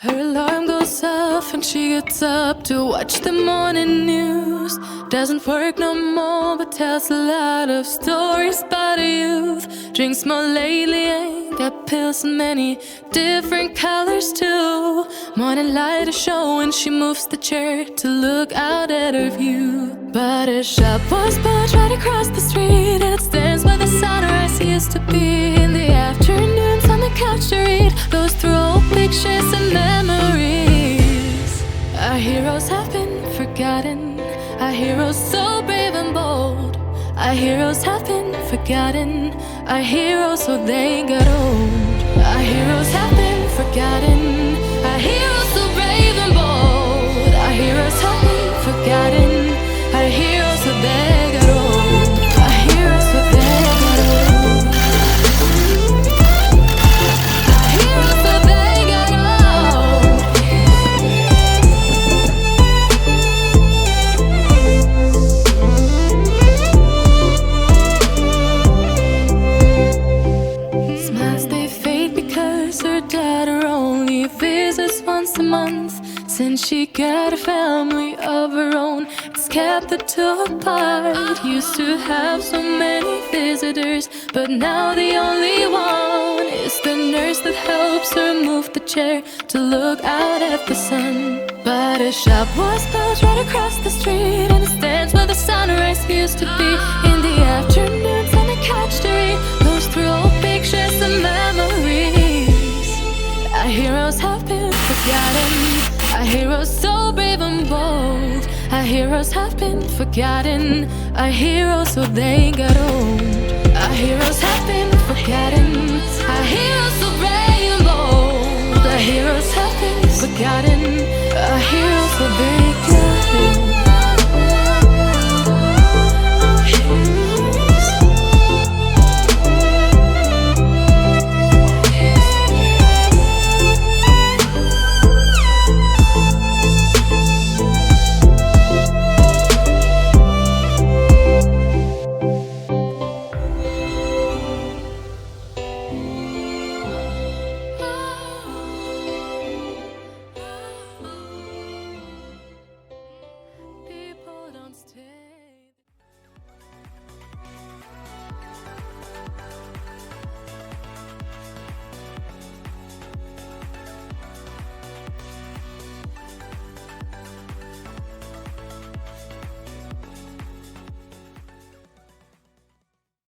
Her alarm goes off and she gets up to watch the morning news. Doesn't work no more but tells a lot of stories about her youth. Drinks more lately, ain't got pills in many different colors too. Morning light is showing, she moves the chair to look out at her view. But her shop was built right across the street, and it stands where the sunrise used to be. In the afternoons on the couch to read, goes through old pictures and memories. Our heroes have been forgotten, our heroes so brave and bold. Our heroes have been forgotten, our heroes so they got old. Our heroes have been forgotten, our heroes so brave and bold. Our heroes have been forgotten, our heroes so they got old. Our heroes so they got old. Our heroes so they got old. Smiles they fade because her daughter only visits once a month. Since she got a family of her own, it's kept the two apart. Used to have so many visitors, but now the only one is the nurse that helps her move the chair to look out at the sun. But her shop was built right across the street, and it stands where the sunrise used to be. In the afternoons on the couch to read, goes through old pictures and memories. Our heroes have been forgotten, our heroes so brave and bold. Our heroes have been forgotten, our heroes so they got old. Our heroes have been forgotten, our heroes so